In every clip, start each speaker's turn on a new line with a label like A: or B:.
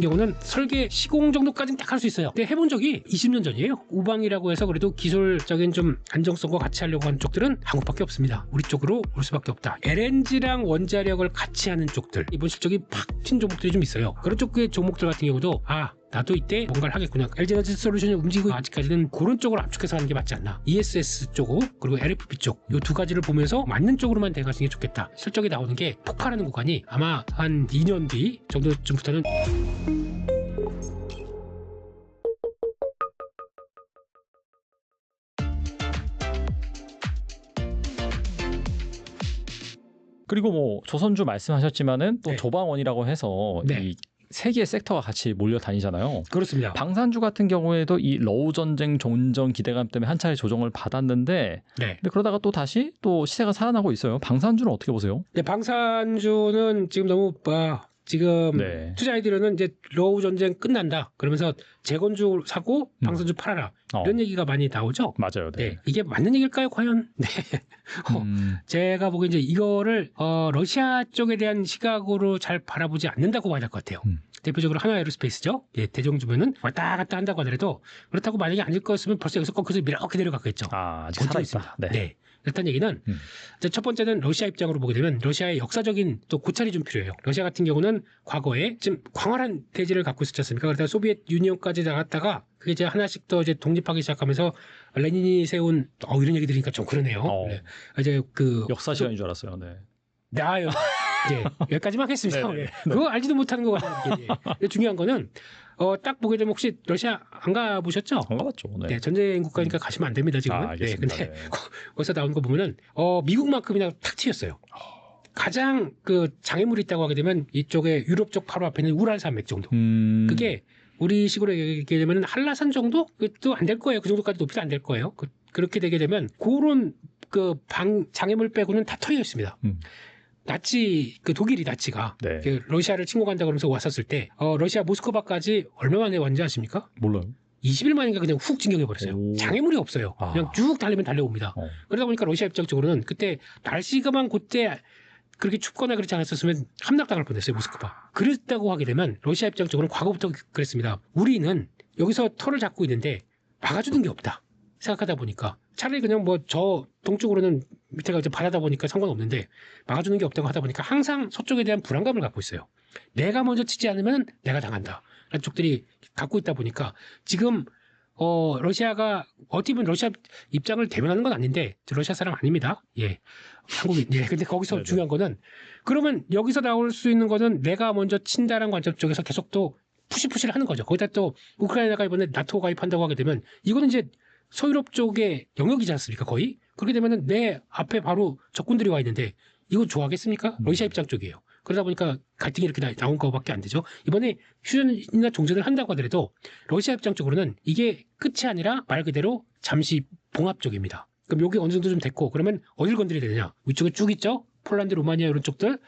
A: 경우는 설계 시공 정도까지는 딱 할 수 있어요. 근데 해본 적이 20년 전이에요. 우방이라고 해서 그래도 기술적인 좀 안정성과 같이 하려고 하는 쪽들은 한국밖에 없습니다. 우리 쪽으로 올 수밖에 없다. LNG랑 원자력을 같이 하는 쪽들, 이번 실적이 팍 튄 종목들이 좀 있어요. 그런 쪽의 종목들 같은 경우도 나도 이때 뭔가를 하겠구나. LG에너지 솔루션이 움직이고 아직까지는 그런 쪽으로 압축해서 하는 게 맞지 않나. ESS 쪽으로 그리고 LFP 쪽 이 두 가지를 보면서 맞는 쪽으로만 대가시는 게 좋겠다. 실적이 나오는 게 폭발하는 구간이 아마 한 2년 뒤 정도쯤부터는
B: 그리고 뭐 조선주 말씀하셨지만은 또
A: 네.
B: 조방원이라고 해서
A: 네.
B: 이 세 개의 섹터가 같이 몰려 다니잖아요.
A: 그렇습니다.
B: 방산주 같은 경우에도 이 러우 전쟁 종전 기대감 때문에 한 차례 조정을 받았는데,
A: 네.
B: 근데 그러다가 또 다시 또 시세가 살아나고 있어요. 방산주는 어떻게 보세요?
A: 네, 방산주는 지금 너무 지금
B: 네.
A: 투자 아이디어는 이제 러우 전쟁 끝난다. 그러면서 재건주 사고 방산주 팔아라. 이런 얘기가 많이 나오죠.
B: 맞아요. 네.
A: 네, 이게 맞는 얘기일까요, 과연? 네. 제가 보기엔 이제 이거를 러시아 쪽에 대한 시각으로 잘 바라보지 않는다고 봐야 될 것 같아요. 대표적으로 하나에어로스페이스죠. 예, 대종주면은 왔다 갔다 한다고 하더라도 그렇다고 만약에 아닐 거였으면 벌써 여기서 꺾어서 이렇게 내려갔겠죠.
B: 아직 살아있습니다. 네.
A: 네. 일단 얘기는 이제 첫 번째는 러시아 입장으로 보게 되면 러시아의 역사적인 또 고찰이 좀 필요해요. 러시아 같은 경우는 과거에 좀 광활한 대지를 갖고 있었지 않습니까? 그러다가 소비에트 유니온까지 나갔다가 그게 이제 하나씩 더 이제 독립하기 시작하면서 레닌이 세운 이런 얘기 들으니까 좀 그러네요. 네. 이제
B: 역사 시간인 줄 알았어요. 네.
A: 나요. 네, 여기까지만 하겠습니다.
B: 네.
A: 그거 알지도 못하는 거 같아요. 중요한 거는 딱 보게 되면 혹시 러시아 안 가보셨죠?
B: 안 가봤죠. 네.
A: 네, 전쟁 국가니까 가시면 안 됩니다 지금.
B: 알겠습니다.
A: 네, 근데 거기서 나온 거 보면은 미국만큼이나 탁 튀었어요. 가장 장애물이 있다고 하게 되면 이쪽에 유럽 쪽 바로 앞에 있는 우랄산맥 정도. 그게 우리 식으로 얘기하면 한라산 정도? 그것도 안 될 거예요. 그 정도까지 높이도 안 될 거예요. 그렇게 되게 되면 그런 장애물 빼고는 다 털려 있습니다. 나치 독일이 나치가
B: 네.
A: 러시아를 침공한다 그러면서 왔었을 때 러시아 모스크바까지 얼마 만에 왔는지 아십니까?
B: 몰라요.
A: 20일 만인가 그냥 훅 진격해 버렸어요. 장애물이 없어요. 그냥 쭉 달리면 달려옵니다. 그러다 보니까 러시아 입장적으로는 그때 날씨가만 그때 그렇게 춥거나 그렇지 않았었으면 함락당할 뻔했어요. 모스크바. 그랬다고 하게 되면 러시아 입장적으로는 과거부터 그랬습니다. 우리는 여기서 털을 잡고 있는데 막아주는 게 없다 생각하다 보니까 차라리 그냥 저 동쪽으로는 밑에가 이제 바다다 보니까 상관없는데 막아주는 게 없다고 하다 보니까 항상 서쪽에 대한 불안감을 갖고 있어요. 내가 먼저 치지 않으면 내가 당한다 라는 쪽들이 갖고 있다 보니까 지금 러시아가 어떻게 보면 러시아 입장을 대변하는 건 아닌데 러시아 사람 아닙니다. 예, 한국인. 예, 근데 거기서
B: 네네.
A: 중요한 거는 그러면 여기서 나올 수 있는 거는 내가 먼저 친다라는 관점 쪽에서 계속 또 푸시푸시를 하는 거죠. 거기다 또 우크라이나가 이번에 나토 가입한다고 하게 되면 이거는 이제 서유럽 쪽의 영역이지 않습니까? 거의 그렇게 되면은 내 앞에 바로 적군들이 와 있는데 이거 좋아하겠습니까? 러시아 입장 쪽이에요. 그러다 보니까 갈등이 이렇게 나온 거밖에 안 되죠. 이번에 휴전이나 종전을 한다고 하더라도 러시아 입장 쪽으로는 이게 끝이 아니라 말 그대로 잠시 봉합 쪽입니다. 그럼 요게 어느 정도 좀 됐고 그러면 어딜 건드려야 되느냐? 위쪽에 쭉 있죠? 폴란드, 루마니아 이런 쪽들.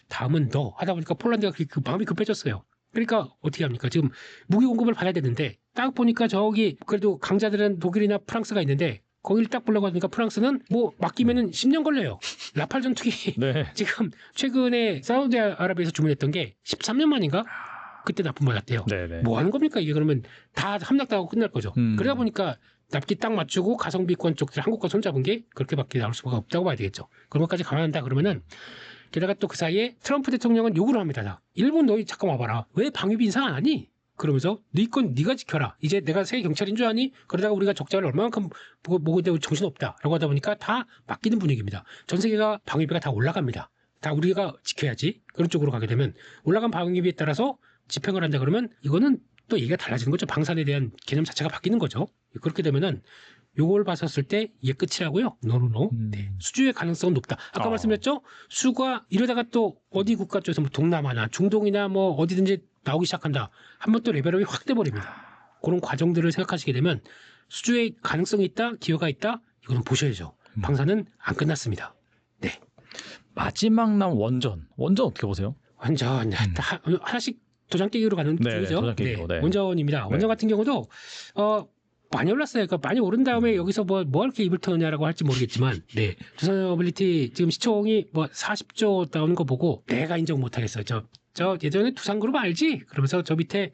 A: 다음은 너 하다 보니까 폴란드가 마음이 급해졌어요. 그러니까 어떻게 합니까? 지금 무기 공급을 받아야 되는데 딱 보니까 저기 그래도 강자들은 독일이나 프랑스가 있는데 거기를 딱 보려고 하니까 프랑스는 맡기면은 10년 걸려요. 라팔 전투기.
B: 네.
A: 지금 최근에 사우디아라비아에서 주문했던 게 13년 만인가? 그때 납품받았대요.
B: 네네.
A: 뭐 하는 겁니까? 이게 그러면 다 함락당하고 끝날 거죠. 그러다 보니까 납기 딱 맞추고 가성비권 쪽들 한국과 손잡은 게 그렇게밖에 나올 수가 없다고 봐야 되겠죠. 그런 것까지 감안한다 그러면은 게다가 또 그 사이에 트럼프 대통령은 요구를 합니다. 일본 너희 잠깐 와봐라. 왜 방위비 인상 안 하니? 그러면서 네 건 네가 지켜라. 이제 내가 세계 경찰인 줄 아니? 그러다가 우리가 적자를 얼마만큼 보고 있는데 정신없다라고 하다 보니까 다 맡기는 분위기입니다. 전 세계가 방위비가 다 올라갑니다. 다 우리가 지켜야지. 그런 쪽으로 가게 되면 올라간 방위비에 따라서 집행을 한다 그러면 이거는 또 얘기가 달라지는 거죠. 방산에 대한 개념 자체가 바뀌는 거죠. 그렇게 되면은 요걸 봤었을 때 이게 끝이라고요? 노노노. 네. 수주의 가능성은 높다. 아까 말씀드렸죠? 수가 이러다가 또 어디 국가 쪽에서 동남아나 중동이나 어디든지 나오기 시작한다. 한번 또 레벨업이 확 돼버립니다. 그런 과정들을 생각하시게 되면 수주의 가능성이 있다, 기회가 있다. 이거는 보셔야죠. 방산은 안 끝났습니다. 네.
B: 마지막 남 원전 어떻게 보세요?
A: 완전 하나씩 도장 깨기로 가는 중이죠.
B: 도장 깨기로, 네.
A: 원전입니다.
B: 네.
A: 원전 같은 경우도 많이 올랐어요. 그러니까 많이 오른 다음에 여기서 뭐 이렇게 입을 터느냐라고 할지 모르겠지만, 네. 두산모빌리티 지금 시총이 40조 나오는 거 보고 내가 인정 못 하겠어요. 저 예전에 두산그룹 알지? 그러면서 저 밑에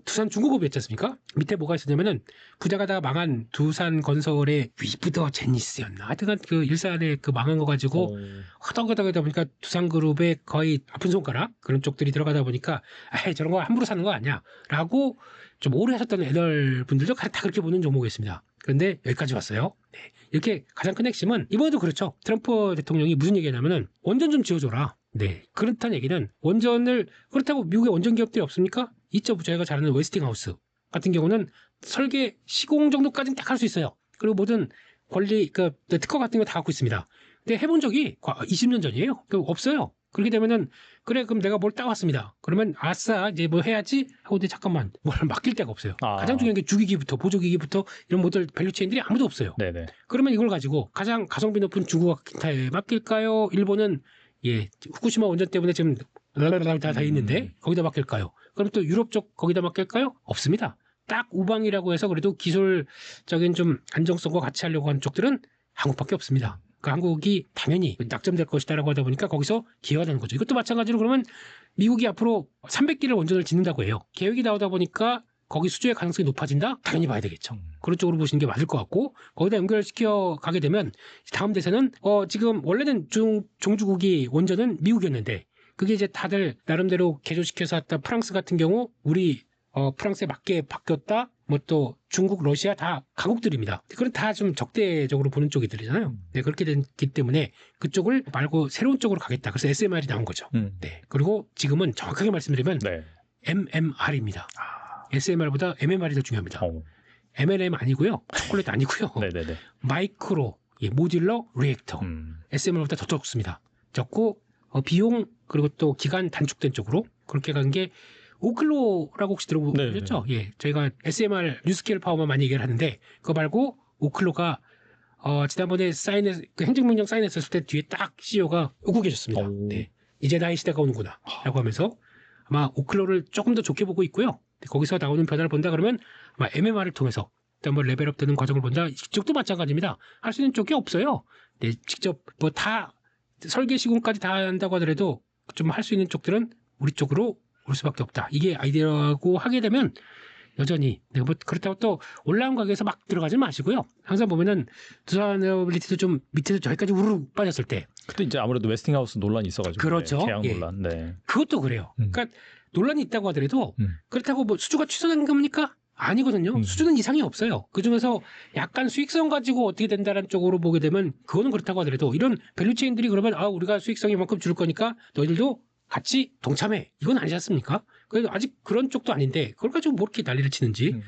A: 두산 중공업이었지 않습니까? 밑에 뭐가 있었냐면은 부자가 다 망한 두산건설의 위브더 제니스였나? 하여튼간 그 일산에 그 망한 거 가지고 허덕허덕하다 보니까 두산그룹의 거의 아픈 손가락 그런 쪽들이 들어가다 보니까 에이 저런 거 함부로 사는 거 아니야? 라고 좀 오래 하셨던 애널 분들도 다 그렇게 보는 종목이었습니다. 그런데 여기까지 왔어요. 네. 이렇게 가장 큰 핵심은 이번에도 그렇죠. 트럼프 대통령이 무슨 얘기냐면은 원전 좀 지어줘라. 네. 그렇다는 얘기는 원전을 그렇다고 미국에 원전 기업들이 없습니까? 있죠. 저희가 잘 아는 웨스팅하우스 같은 경우는 설계 시공 정도까지는 딱 할 수 있어요. 그리고 모든 권리 그 특허 같은 거 다 갖고 있습니다. 근데 해본 적이 20년 전이에요. 없어요. 그렇게 되면은 그래 그럼 내가 뭘 따왔습니다. 그러면 아싸 이제 뭐 해야지 하고 근데 잠깐만 뭘 맡길 데가 없어요. 가장 중요한 게 주기기부터 보조기기부터 이런 모델 밸류체인들이 아무도 없어요.
B: 네네.
A: 그러면 이걸 가지고 가장 가성비 높은 중국과 기타에 맡길까요? 일본은 예 후쿠시마 원전 때문에 지금 다 있는데 거기다 맡길까요? 그럼 또 유럽 쪽 거기다 맡길까요? 없습니다. 딱 우방이라고 해서 그래도 기술적인 좀 안정성과 같이 하려고 하는 쪽들은 한국밖에 없습니다. 그 한국이 당연히 낙점될 것이다라고 하다 보니까 거기서 기회가 되는 거죠. 이것도 마찬가지로 그러면 미국이 앞으로 300기를 원전을 짓는다고 해요. 계획이 나오다 보니까 거기 수주의 가능성이 높아진다? 당연히 봐야 되겠죠. 그런 쪽으로 보시는 게 맞을 것 같고 거기다 연결시켜 가게 되면 다음 대세는 지금 원래는 종주국이 원전은 미국이었는데 그게 이제 다들 나름대로 개조시켜서 왔다 프랑스 같은 경우 우리 프랑스에 맞게 바뀌었다. 뭐 또 중국, 러시아 다 가국들입니다. 그건 다 좀 적대적으로 보는 쪽이들이잖아요. 네, 그렇게 됐기 때문에 그쪽을 말고 새로운 쪽으로 가겠다. 그래서 SMR이 나온 거죠. 네. 그리고 지금은 정확하게 말씀드리면 MMR입니다. SMR보다 MMR이 더 중요합니다. MLM 아니고요. 초콜릿 아니고요.
B: 네네네.
A: 마이크로 모듈러 리액터. SMR보다 더 적습니다. 적고 비용 그리고 또 기간 단축된 쪽으로 그렇게 간 게 오클로라고 혹시 들어보셨죠? 예, 저희가 SMR 뉴스케일 파워만 많이 얘기를 하는데 그거 말고 오클로가 지난번에 그 행정명령 사인했을 때 뒤에 딱 CEO가 웃고 계셨습니다. 네, 이제 나의 시대가 오는구나 라고 하면서 아마 오클로를 조금 더 좋게 보고 있고요. 거기서 나오는 변화를 본다 그러면 아마 MMR을 통해서 한번 레벨업 되는 과정을 본다. 이쪽도 마찬가지입니다. 할 수 있는 쪽이 없어요. 네, 직접 뭐 다 설계 시공까지 다 한다고 하더라도 좀 할 수 있는 쪽들은 우리 쪽으로 올 수밖에 없다. 이게 아이디어라고 하게 되면 여전히 뭐 그렇다고 또 올라온 가격에서 막 들어가지 마시고요. 항상 보면은 두산에어빌리티도 좀 밑에서 저기까지 우르르 빠졌을 때
B: 그때 이제 아무래도 웨스팅하우스 논란이 있어가지고
A: 그렇죠.
B: 계약 논란. 네.
A: 그것도 그래요. 그러니까 논란이 있다고 하더라도 그렇다고 뭐 수주가 취소된 겁니까? 아니거든요. 수주는 이상이 없어요. 그중에서 약간 수익성 가지고 어떻게 된다는 쪽으로 보게 되면 그거는 그렇다고 하더라도 이런 밸류체인들이 그러면 우리가 수익성이 이만큼 줄 거니까 너희들도 같이 동참해. 이건 아니지 않습니까? 그래도 아직 그런 쪽도 아닌데 그걸 가지고 뭐 이렇게 난리를 치는지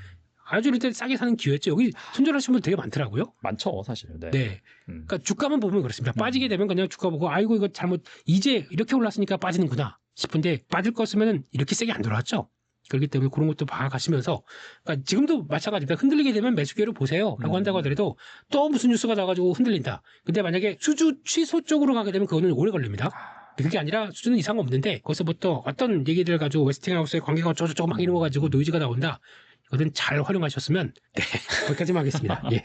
A: 아주 이럴 때 싸게 사는 기회였죠. 여기 손절하시는 분 되게 많더라고요.
B: 많죠, 사실. 네.
A: 네. 그러니까 주가만 보면 그렇습니다. 빠지게 되면 그냥 주가 보고 아이고 이거 잘못 이제 이렇게 올랐으니까 빠지는구나 싶은데 빠질 거였으면 이렇게 세게 안 돌아왔죠. 그렇기 때문에 그런 것도 봐가시면서 그러니까 지금도 마찬가지입니다. 흔들리게 되면 매수기회로 보세요 라고 한다고 하더라도 또 무슨 뉴스가 나가지고 흔들린다. 근데 만약에 수주 취소 쪽으로 가게 되면 그거는 오래 걸립니다. 그게 아니라 수준은 이상 없는데 거기서 뭐 또 어떤 얘기들 가지고 웨스팅하우스의 관계가 어쩌고저쩌고 막 이루어가지고 노이즈가 나온다. 이거는 잘 활용하셨으면 네, 거기까지만 하겠습니다. 예.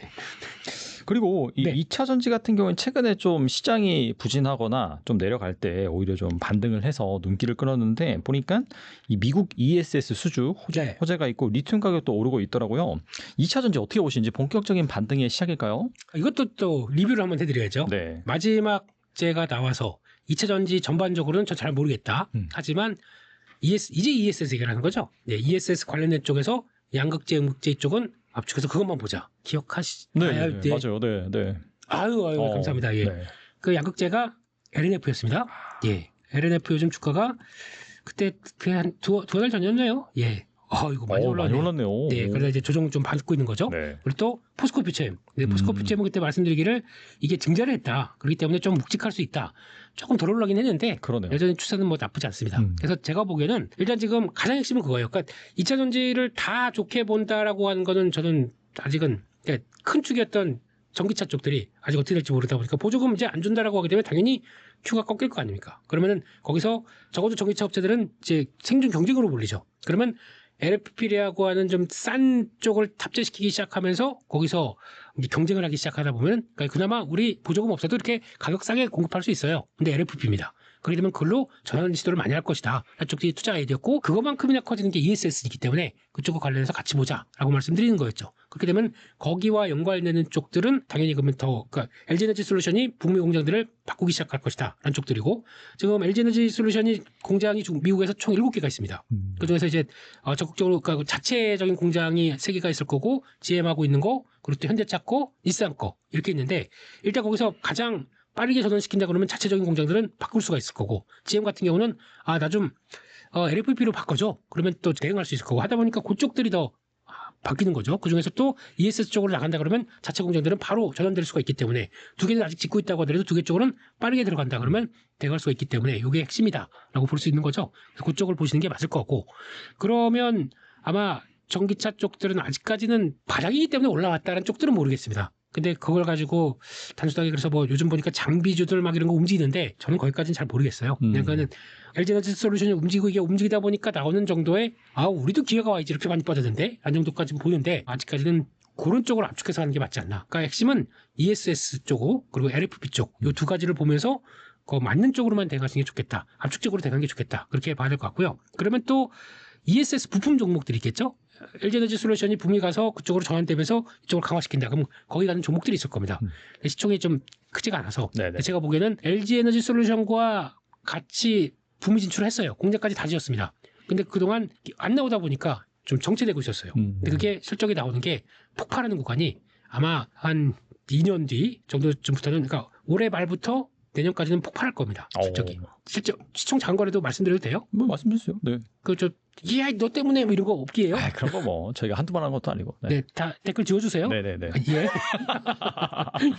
B: 그리고 이
A: 네.
B: 2차 전지 같은 경우는 최근에 좀 시장이 부진하거나 좀 내려갈 때 오히려 좀 반등을 해서 눈길을 끌었는데 보니까 이 미국 ESS 수주 호재가 있고 리튬 가격도 오르고 있더라고요. 2차 전지 어떻게 보시는지 본격적인 반등의 시작일까요? 이것도
A: 또 리뷰를 한번 해드려야죠.
B: 네.
A: 마지막 제가 나와서 2차 전지 전반적으로는 저 잘 모르겠다. 하지만 이제 ESS 얘기를 하는 거죠. 네, ESS 관련된 쪽에서 양극재, 음극재 쪽은 압축해서 그것만 보자. 기억하시나요?
B: 네, 맞아요. 네, 네.
A: 아유, 감사합니다. 예.
B: 네.
A: 그 양극재가 LNF였습니다. 예. LNF 요즘 주가가 그때 한 두 달 전이었나요? 예. 이거 많이
B: 올랐네요.
A: 네, 그래서 이제 조정 좀 받고 있는 거죠.
B: 네.
A: 그리고 또 포스코 퓨체엠. 포스코 퓨체엠은 그때 말씀드리기를 이게 증자를 했다. 그렇기 때문에 좀 묵직할 수 있다. 조금 덜 올라긴 했는데
B: 그러네요.
A: 여전히 추세는 뭐 나쁘지 않습니다. 그래서 제가 보기에는 일단 지금 가장 핵심은 그거예요. 그러니까 2차 전지를 다 좋게 본다라고 하는 거는 저는 아직은 큰 축이었던 전기차 쪽들이 아직 어떻게 될지 모르다 보니까 보조금 이제 안 준다라고 하게 되면 당연히 큐가 꺾일 거 아닙니까? 그러면은 거기서 적어도 전기차 업체들은 이제 생존 경쟁으로 몰리죠. 그러면 LFP라고 하는 좀 싼 쪽을 탑재시키기 시작하면서 거기서 경쟁을 하기 시작하다 보면 그나마 우리 보조금 없어도 이렇게 가격 싸게 공급할 수 있어요. 근데 LFP입니다. 그렇게 되면 그걸로 전환 시도를 많이 할 것이다. 쪽들이 투자 아이디어였고 그것만큼이나 커지는 게 ESS이기 때문에 그쪽과 관련해서 같이 보자라고 말씀드리는 거였죠. 그렇게 되면 거기와 연관되는 쪽들은 당연히 그러면 그러니까 LG에너지 솔루션이 북미 공장들을 바꾸기 시작할 것이다 라는 쪽들이고 지금 LG에너지 솔루션이 공장이 미국에서 총 7개가 있습니다. 그중에서 이제 적극적으로 그러니까 자체적인 공장이 3개가 있을 거고 GM하고 있는 거 그리고 또 현대차 거, 닛산 거 이렇게 있는데 일단 거기서 가장 빠르게 전환시킨다 그러면 자체적인 공장들은 바꿀 수가 있을 거고 GM 같은 경우는 나 좀 LFP로 바꿔줘 그러면 또 대응할 수 있을 거고 하다 보니까 그쪽들이 더 바뀌는 거죠. 그중에서 또 ESS 쪽으로 나간다 그러면 자체 공장들은 바로 전환될 수가 있기 때문에 2개는 아직 짓고 있다고 하더라도 2개 쪽으로는 빠르게 들어간다 그러면 대응할 수가 있기 때문에 이게 핵심이다라고 볼 수 있는 거죠. 그래서 그쪽을 보시는 게 맞을 것 같고 그러면 아마 전기차 쪽들은 아직까지는 바닥이기 때문에 올라왔다는 쪽들은 모르겠습니다. 근데 그걸 가지고 단순하게 그래서 뭐 요즘 보니까 장비주들 막 이런 거 움직이는데 저는 거기까지는 잘 모르겠어요. 그러니까는 LG에너지 솔루션이 움직이고 이게 움직이다 보니까 나오는 정도의 우리도 기회가 와 있지 이렇게 많이 빠졌는데 안 정도까지 보이는데 아직까지는 그런 쪽으로 압축해서 하는 게 맞지 않나. 그러니까 핵심은 ESS 쪽 그리고 LFP 쪽 이 두 가지를 보면서 그 맞는 쪽으로만 대응하시는 게 좋겠다. 압축적으로 대응하는 게 좋겠다. 그렇게 봐야 될 것 같고요. 그러면 또 ESS 부품 종목들이 있겠죠. LG에너지 솔루션이 북미 가서 그쪽으로 전환되면서 이쪽을 강화시킨다. 그럼 거기 가는 종목들이 있을 겁니다. 시총이 좀 크지가 않아서 제가 보기에는 LG에너지 솔루션과 같이 북미 진출을 했어요. 공장까지 다 지었습니다. 근데 그동안 안 나오다 보니까 좀 정체되고 있었어요. 근데 그게 실적이 나오는 게 폭발하는 구간이 아마 한 2년 뒤 정도쯤부터는 그러니까 올해 말부터 내년까지는 폭발할 겁니다. 실적이. 실제 시총 작은 거라도 말씀드려도 돼요?
B: 뭐 말씀해주세요. 네.
A: 너 때문에 뭐 이런 거 없기에요?
B: 그런 거 뭐 저희가 한두 번 한 것도 아니고.
A: 네, 다 댓글 지워주세요.
B: 네네네.
A: 예.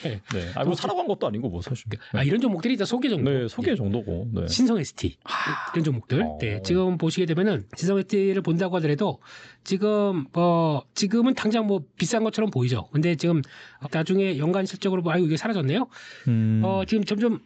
B: 네. 뭐 사라고 한 것도 아니고 뭐 사실.
A: 이런 종목들이 있다 소개 정도.
B: 네, 소개 정도고. 네.
A: 신성 ST 이런 종목들. 네, 지금 보시게 되면은 신성 ST를 본다고 하더라도 지금은 당장 뭐 비싼 것처럼 보이죠. 근데 지금 나중에 연간 실적으로 이게 사라졌네요. 지금 점점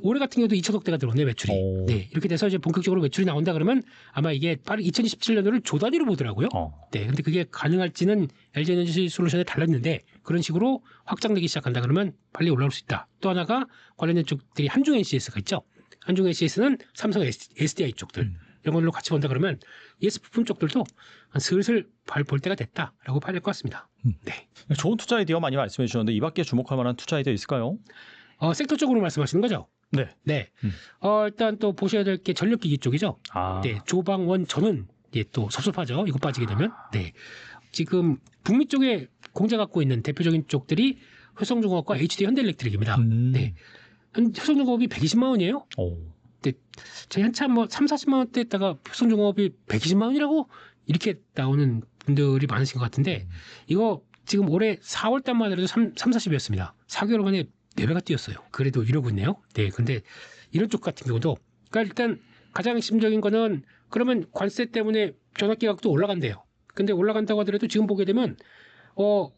A: 올해 같은 경우도 2천억대가 들어오네 매출이. 네, 이렇게 돼서 이제 본격적으로 매출이 나온다 그러면 아마 이게 빠르게 2027년도를 조 단위로 보더라고요. 네, 근데 그게 가능할지는 LG에너지 솔루션에 달렸는데 그런 식으로 확장되기 시작한다 그러면 빨리 올라올 수 있다. 또 하나가 관련된 쪽들이 한중 NCS가 있죠. 한중 NCS는 삼성 SDI 쪽들 이런 걸로 같이 본다 그러면 ES 부품 쪽들도 슬슬 볼 때가 됐다라고 봐야 될 것 같습니다. 네.
B: 좋은 투자 아이디어 많이 말씀해 주셨는데 이 밖에 주목할 만한 투자 아이디어 있을까요?
A: 섹터 쪽으로 말씀하시는 거죠?
B: 네.
A: 네. 일단 또 보셔야 될 게 전력기기 쪽이죠. 네. 조방원 저는 또 섭섭하죠. 이거 빠지게 되면. 네. 지금 북미 쪽에 공장 갖고 있는 대표적인 쪽들이 효성중공업과 HD 현대일렉트릭입니다. 네. 효성중공업이 120만 원이에요. 네. 저희 한참 3, 40만 원대 했다가 효성중공업이 120만 원이라고 이렇게 나오는 분들이 많으신 것 같은데 이거 지금 올해 4월 달만 해도 3, 40이었습니다. 4개월 만에 4배가 뛰었어요. 그래도 이러고 있네요. 네. 근데 이런 쪽 같은 경우도 그러니까 일단 가장 핵심적인 거는 그러면 관세 때문에 전압기 가격도 올라간대요. 근데 올라간다고 하더라도 지금 보게 되면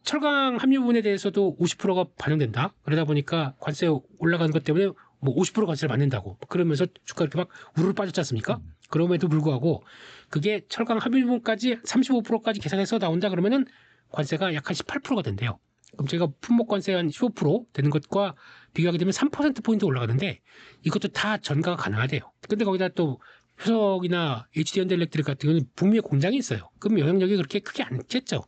A: 철강 함유 부분에 대해서도 50%가 반영된다. 그러다 보니까 관세 올라가는 것 때문에 뭐 50% 관세를 받는다고. 그러면서 주가 이렇게 막 우르르 빠졌지 않습니까? 그럼에도 불구하고 그게 철강 함유 부분까지 35%까지 계산해서 나온다 그러면은 관세가 약 한 18%가 된대요. 그럼 제가 품목 관세 한 15% 되는 것과 비교하게 되면 3%포인트 올라가는데 이것도 다 전가가 가능하대요. 근데 거기다 또 효성이나 HD 현대일렉트릭 같은 경우는 북미에 공장이 있어요. 그럼 영향력이 그렇게 크게 않겠죠.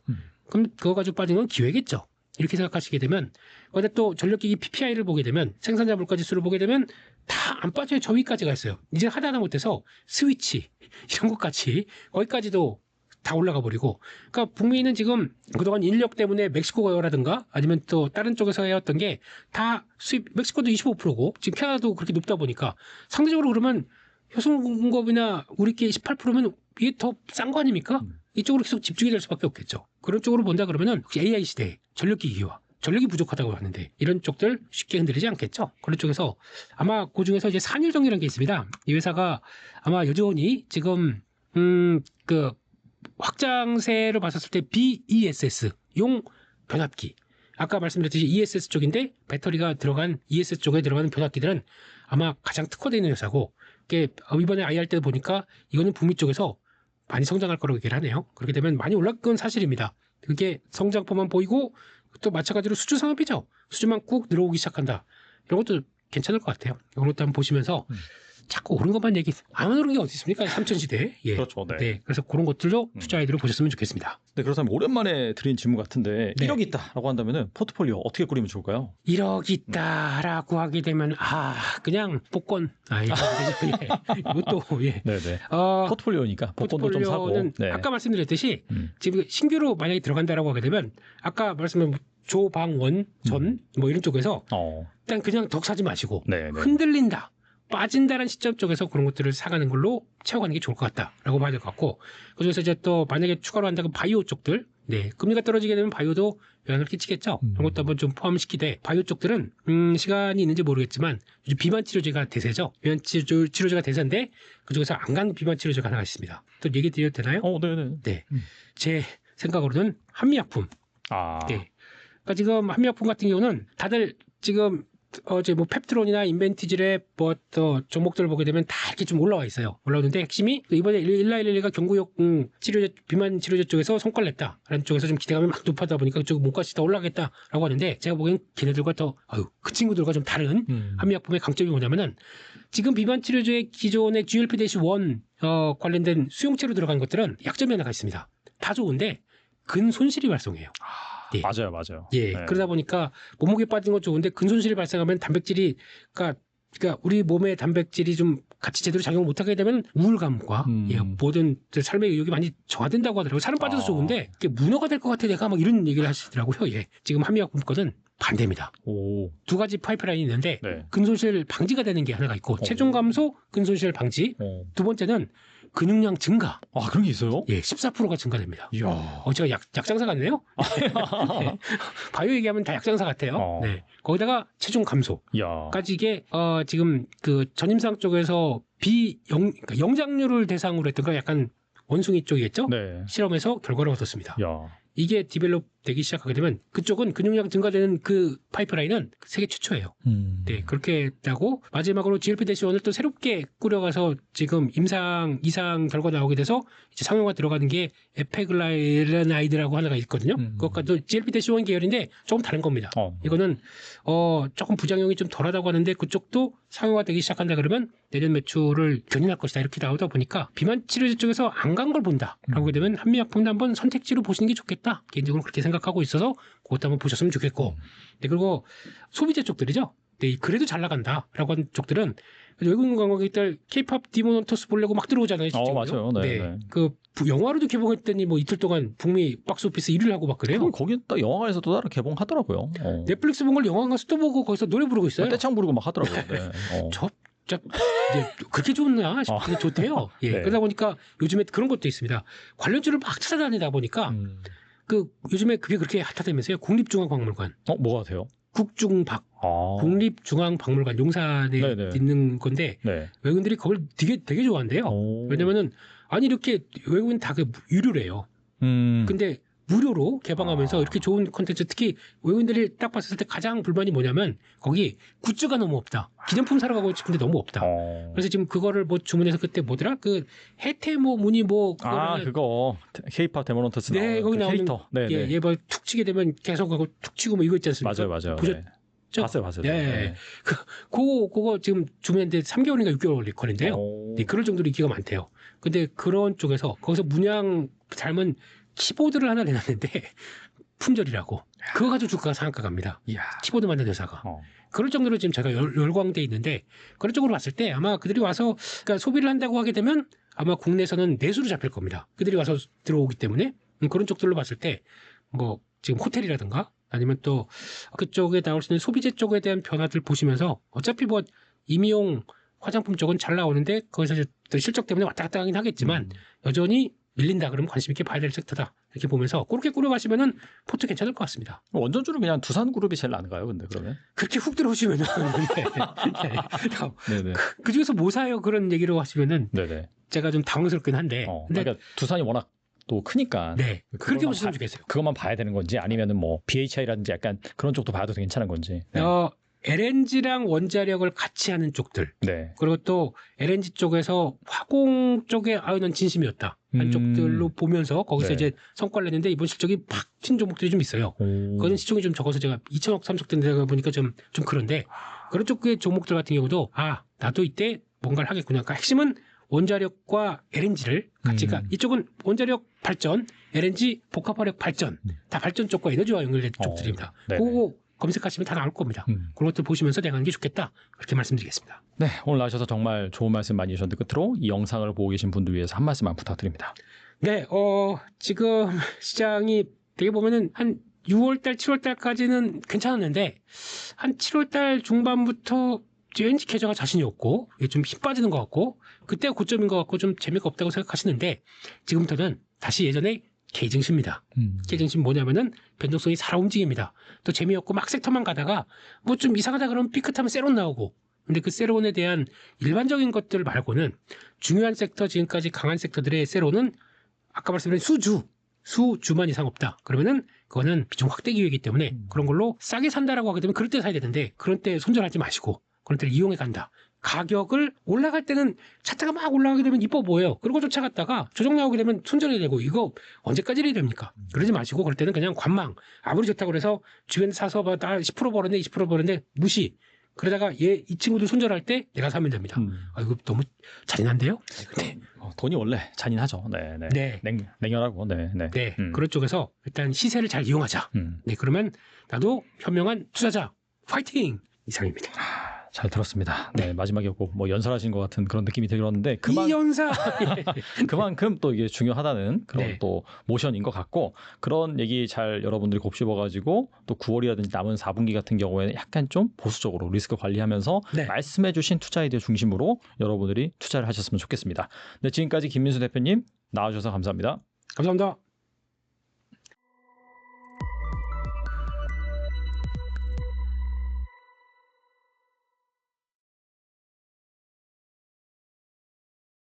A: 그럼 그거 가지고 빠진 건 기회겠죠. 이렇게 생각하시게 되면 거기다 또 전력기기 PPI를 보게 되면 생산자 물가 지수를 보게 되면 다 안 빠져요. 저 위까지 가 있어요. 이제 하다 못해서 스위치 이런 것까지 거기까지도 다 올라가 버리고. 그러니까 북미는 지금 그동안 인력 때문에 멕시코 거여라든가 아니면 또 다른 쪽에서 해왔던 게 다 수입, 멕시코도 25%고 지금 캐나다도 그렇게 높다 보니까 상대적으로 그러면 효성공업이나 우리께 18%면 이게 더 싼 거 아닙니까? 이쪽으로 계속 집중이 될 수밖에 없겠죠. 그런 쪽으로 본다 그러면은 혹시 AI 시대에 전력기기와 전력이 부족하다고 하는데 이런 쪽들 쉽게 흔들리지 않겠죠. 그런 쪽에서 아마 그 중에서 이제 산일정이라는 게 있습니다. 이 회사가 아마 여전히 지금 그 확장세로 봤었을 때 BESS용 변압기. 아까 말씀드렸듯이 ESS 쪽인데 배터리가 들어간 ESS 쪽에 들어가는 변압기들은 아마 가장 특화되어 있는 회사고 이게 이번에 IR 때 보니까 이거는 북미 쪽에서 많이 성장할 거라고 얘기를 하네요. 그렇게 되면 많이 올라간 건 사실입니다. 그게 성장포만 보이고 또 마찬가지로 수주 산업이죠. 수주만 꾹 늘어오기 시작한다. 이런 것도 괜찮을 것 같아요. 이런 것도 한번 보시면서 자꾸 오른 것만 얘기 안 오른 게 어디 있습니까? 3000시대에. 예.
B: 그렇죠. 네.
A: 네. 그래서 그런 것들도 투자 아이디어로 보셨으면 좋겠습니다.
B: 네, 그렇다면 오랜만에 드린 질문 같은데
A: 네.
B: 1억 있다라고 한다면은 포트폴리오 어떻게 꾸리면 좋을까요?
A: 1억 있다라고 하게 되면 그냥 복권 이것도 예.
B: 네네. 포트폴리오니까 복권도 좀 사고.
A: 포트폴리오는
B: 네.
A: 아까 말씀드렸듯이 지금 신규로 만약에 들어간다라고 하게 되면 아까 말씀한 조방원 전 뭐 이런 쪽에서 일단 그냥 덕 사지 마시고
B: 네네.
A: 흔들린다. 빠진다는 시점 쪽에서 그런 것들을 사가는 걸로 채워가는 게 좋을 것 같다라고 봐야 될 것 같고 그중에서 이제 또 만약에 추가로 한다면 바이오 쪽들 네 금리가 떨어지게 되면 바이오도 영향을 끼치겠죠. 그런 것도 한번 좀 포함시키되 바이오 쪽들은 시간이 있는지 모르겠지만 요즘 비만 치료제가 대세죠. 비만 치료제가 대세인데 그중에서 안간 비만 치료제가 하나가 있습니다. 또 얘기 드려도 되나요?
B: 네네.
A: 네, 제 생각으로는 한미약품. 네. 그러니까 지금 한미약품 같은 경우는 다들 지금 어제 뭐 펩트론이나 인벤티질의 뭐 또 종목들을 보게 되면 다 이렇게 좀 올라와 있어요. 올라오는데 핵심이 이번에 1111가 경구용 치료제 비만 치료제 쪽에서 성과를 냈다라는 쪽에서 좀 기대감이 막 높아다 보니까 그쪽 몸값이 더 올라가겠다라고 하는데 제가 보기엔 걔네들과 더 그 친구들과 좀 다른 한미약품의 강점이 뭐냐면은 지금 비만 치료제의 기존의 GLP-1 관련된 수용체로 들어간 것들은 약점이 하나가 있습니다. 다 좋은데 근손실이 발생해요. 예.
B: 맞아요.
A: 예.
B: 네.
A: 그러다 보니까 몸무게 빠진 건 좋은데 근손실이 발생하면 단백질이 그러니까 우리 몸의 단백질이 좀 같이 제대로 작용을 못하게 되면 우울감과 예, 모든 삶의 의욕이 많이 저하된다고 하더라고요. 살은 빠져서 좋은데 이게 문어가 될 것 같아 내가 막 이런 얘기를 하시더라고요. 예. 지금 한미약품 거는 반대입니다. 두 가지 파이프라인이 있는데 근손실 방지가 되는 게 하나가 있고 체중 감소, 근손실 방지. 두 번째는 근육량 증가.
B: 그런 게 있어요?
A: 예, 14%가 증가됩니다.
B: 이야.
A: 제가 약장사 같네요? 네. 바이오 얘기하면 다 약장사 같아요. 네. 거기다가 체중 감소까지 이게, 지금 그 전임상 쪽에서 그러니까 영장류를 대상으로 했던 거 약간 원숭이 쪽이겠죠?
B: 네.
A: 실험에서 결과를 얻었습니다.
B: 야.
A: 이게 디벨롭 되기 시작하게 되면 그쪽은 근육량 증가되는 그 파이프라인은 세계 최초예요. 네, 그렇게 했다고 마지막으로 GLP-1을 또 새롭게 꾸려가서 지금 임상 이상 결과 나오게 돼서 이제 상용화 들어가는 게 에페글라이드라고 하나가 있거든요. 그것과도 GLP-1 계열인데 조금 다른 겁니다. 이거는 조금 부작용이 좀 덜하다고 하는데 그쪽도 상용화 되기 시작한다 그러면 내년 매출을 견인할 것이다 이렇게 나오다 보니까 비만 치료제 쪽에서 안 간 걸 본다라고 하게 되면 한미약품도 한번 선택지로 보시는 게 좋겠다. 개인적으로 그렇게 생각하고 있어서 그것도 한번 보셨으면 좋겠고. 네, 그리고 소비재 쪽들이죠. 네, 그래도 잘 나간다라고 하는 쪽들은 외국인 관광객들 K-팝 디모넌터스 보려고 막 들어오잖아요.
B: 맞아요. 네.
A: 그 영화로도 개봉했더니 뭐 이틀 동안 북미 박스오피스 1위를 하고 막 그래요.
B: 거기 딱 영화관에서도 따로 개봉하더라고요.
A: 넷플릭스 본 걸 영화관 가서 또 보고 거기서 노래 부르고 있어요.
B: 떼창 부르고 막 하더라고요. 네.
A: 그렇게 좋나 싶은데 좋대요. 예.
B: 네.
A: 그러다 보니까 요즘에 그런 것도 있습니다. 관련주를 막 찾아다니다 보니까 요즘에 그게 그렇게 핫하다면서요. 국립중앙박물관.
B: 뭐가 돼요?
A: 국중박. 국립중앙박물관 용산에 있는 건데 외국인들이 그걸 되게 좋아한대요. 왜냐면은 이렇게 외국인 다 유료래요. 근데 무료로 개방하면서 이렇게 좋은 콘텐츠 특히 외국인들이 딱 봤을 때 가장 불만이 뭐냐면 거기 굿즈가 너무 없다. 기념품 사러 가고 싶은데 너무 없다. 그래서 지금 그거를 뭐 주문해서 그때 뭐더라? 그 해태 뭐 무늬 뭐
B: 그거 K-팝 데모넌터스
A: 네, 거기 나오는
B: 캐릭터.
A: 얘 뭐 툭 치게 되면 계속 하고 툭 치고 뭐 이거 있지 않습니까?
B: 맞아요.
A: 보셨죠?
B: 봤어요.
A: 네. 그거 지금 주문했는데 3개월인가 6개월 걸린대요. 네, 그럴 정도로 인기가 많대요. 근데 그런 쪽에서 거기서 문양 닮은 키보드를 하나 내놨는데 품절이라고. 그거 가지고 주가가 상한가 갑니다. 키보드 만든 회사가. 그럴 정도로 지금 제가 열광돼 있는데 그런 쪽으로 봤을 때 아마 그들이 와서 그러니까 소비를 한다고 하게 되면 아마 국내에서는 내수로 잡힐 겁니다. 그들이 와서 들어오기 때문에 그런 쪽들로 봤을 때 뭐 지금 호텔이라든가 아니면 또 그쪽에 나올 수 있는 소비재 쪽에 대한 변화들 보시면서 어차피 뭐 임의용 화장품 쪽은 잘 나오는데 거기서 이제 또 실적 때문에 왔다 갔다 하긴 하겠지만 여전히 밀린다 그러면 관심 있게 봐야 될 섹터다 이렇게 보면서 그렇게 꾸려가시면은 포트 괜찮을 것 같습니다.
B: 원전주는 그냥 두산그룹이 제일 나은가요? 근데 그러면
A: 그렇게 훅 들어오시면은 그 중에서 뭐 사요 그런 얘기로 하시면은 제가 좀 당황스럽긴 한데
B: 근데 그러니까 두산이 워낙 또 크니까
A: 그렇게 보시면 좋겠어요.
B: 그것만 봐야 되는 건지 아니면은 뭐 BHI라든지 약간 그런 쪽도 봐도 괜찮은 건지.
A: LNG랑 원자력을 같이 하는 쪽들. 그리고 또 LNG 쪽에서 화공 쪽에 난 진심이었다. 한 쪽들로 보면서 거기서 이제 성과를 냈는데 이번 실적이 팍 튄 종목들이 좀 있어요. 그건 시총이 좀 적어서 제가 2천억 3억 된다가 보니까 좀 그런데 그런 쪽의 종목들 같은 경우도 나도 이때 뭔가를 하겠군요. 그러니까 핵심은 원자력과 LNG를 같이 이쪽은 원자력 발전, LNG 복합화력 발전 다 발전 쪽과 에너지와 연결된 쪽들입니다. 그거 검색하시면 다 나올 겁니다. 그런 것들 보시면서 대응하는 게 좋겠다. 그렇게 말씀드리겠습니다.
B: 네, 오늘 나와주셔서 정말 좋은 말씀 많이 해주셨는데 끝으로 이 영상을 보고 계신 분들 위해서 한 말씀만 부탁드립니다.
A: 네, 지금 시장이 되게 보면은 한 6월달, 7월달까지는 괜찮았는데 한 7월달 중반부터 왠지 계좌가 자신이 없고 이게 좀 힘 빠지는 것 같고 그때가 고점인 것 같고 좀 재미가 없다고 생각하시는데 지금부터는 다시 예전에 K증시입니다. K증시 뭐냐면은 변동성이 살아 움직입니다. 또 재미없고 막 섹터만 가다가 뭐 좀 이상하다 그러면 삐끗하면 세론 나오고 근데 그 세론에 대한 일반적인 것들 말고는 중요한 섹터 지금까지 강한 섹터들의 세론은 아까 말씀드린 수주만 이상 없다. 그러면은 그거는 비중 확대 기회이기 때문에 그런 걸로 싸게 산다라고 하게 되면 그럴 때 사야 되는데 그런 때 손절하지 마시고 그런 때를 이용해 간다. 가격을 올라갈 때는 차트가 막 올라가게 되면 이뻐 보여요. 그리고 쫓아갔다가 조정 나오게 되면 손절이 되고 이거 언제까지 이래야 됩니까? 그러지 마시고 그럴 때는 그냥 관망. 아무리 좋다고 그래서 주변에 사서 나 10% 벌었네 20% 벌었네 무시. 그러다가 이 친구들 손절할 때 내가 사면 됩니다. 이거 너무 잔인한데요?
B: 네. 돈이 원래 잔인하죠. 네. 냉혈하고.
A: 네. 그런 쪽에서 일단 시세를 잘 이용하자. 네. 그러면 나도 현명한 투자자 파이팅 이상입니다.
B: 잘 들었습니다. 네, 마지막에 뭐 연설하신 것 같은 그런 느낌이 들었는데
A: 이 연사
B: 그만큼 또 이게 중요하다는 그런 또 모션인 것 같고 그런 얘기 잘 여러분들이 곱씹어가지고 또 9월이라든지 남은 4분기 같은 경우에는 약간 좀 보수적으로 리스크 관리하면서 말씀해주신 투자 아이디어 중심으로 여러분들이 투자를 하셨으면 좋겠습니다. 네, 지금까지 김민수 대표님 나와주셔서 감사합니다.
A: 감사합니다.